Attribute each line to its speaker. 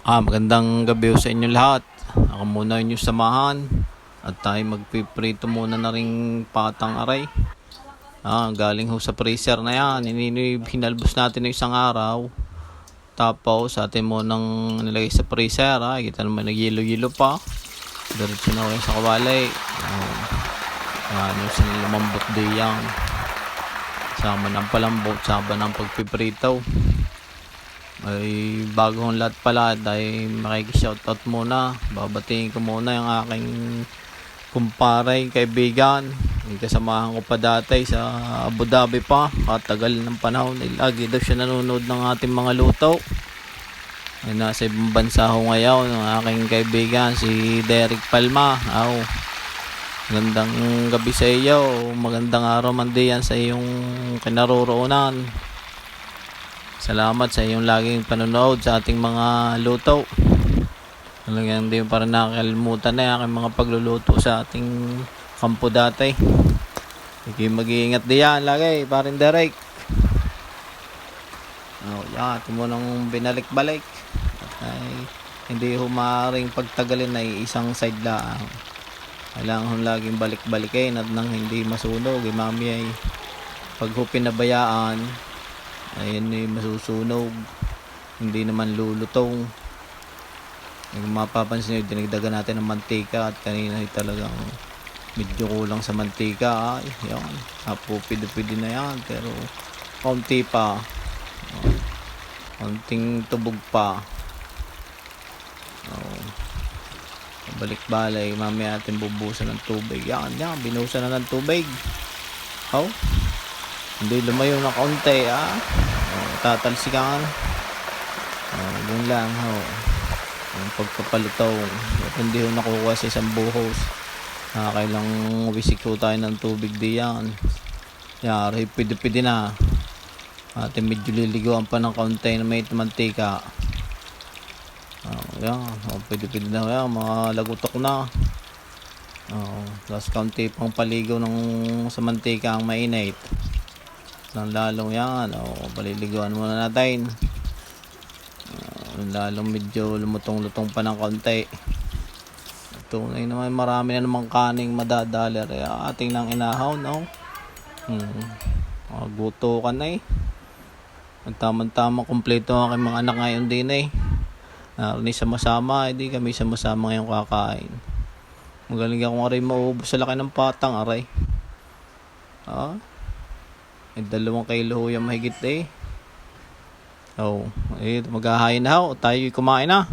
Speaker 1: Magandang gabi sa inyo lahat. Ako muna inyong samahan at tayo magpiprito muna na ring patang aray. Galing ho sa freezer na yan. Hinalbos natin ng isang araw. Tapos atin mo nang nilagay sa freezer. Kita naman nagyelo-yelo pa. Diretso na ko sa kawalay. Yung sinilumambot diyang. Sama ng palambot, sama ng pagpiprito. Ay bagong lahat pala dahil makikishoutout muna. Babatingin ko muna yung aking kumpare, kaibigan. Kasamahan ko pa dati sa Abu Dhabi pa. Katagal ng panahon. Lagi daw siya nanonood ng ating mga luto. Ay nasa ibang bansa ho ngayon ng aking kaibigan si Derek Palma. Magandang gabi sa iyo. Magandang araw man diyan sa iyong kinaroroonan. Salamat sa iyong laging panonood sa ating mga luto. Talagang hindi pa rin nakakalimutan na yung aking mga pagluluto sa ating kampo dati. Hindi mag-iingat diyan lagi, parin Derek. Ito mo nang binalik-balik. Ay, hindi humaaring pagtagalin ay isang side lang. Kailangan laging balik-balikin at nang hindi masunog. Mami ay pag pinabayaan ayun masusunog, hindi naman lulutong. Kung mapapansin nyo, dinagdagan natin ng mantika at kanina ay talagang medyo kulang sa mantika. Yan, pwede na yan, pero kaunti pa, kaunting tubog pa. Balik-balay, mamaya natin bubusan ng tubig. Yan, binusan na ng tubig. Hindi lumayo na kaunti, tatalsikan. Yun lang, ang pagpapalutaw. At hindi ho nakukuha sa isang buhos. Kailang wisik ho tayo ng tubig diyan. Yari, pwede na. At medyo liligawan pa ng kaunti na may mantika. Pwede na yan, mga lagutok na. Tapos kaunti pang paligaw sa mantika ang mainit. Nang lalong yan, paliligawan muna natin. Lalong medyo lumutong-lutong pa ng konti. Tunay naman, marami na namang kaning madadaler. Ating nang inahaw, guto ka na Ang tamang-tamang kompleto ang aking mga anak ngayon din Ni sama-sama, hindi kami sama-sama ngayong kakain. Magaling akong aray maubos sa laki ng patang aray. Ay 2 kilo yung mahigit maghahain na tayo kumain na.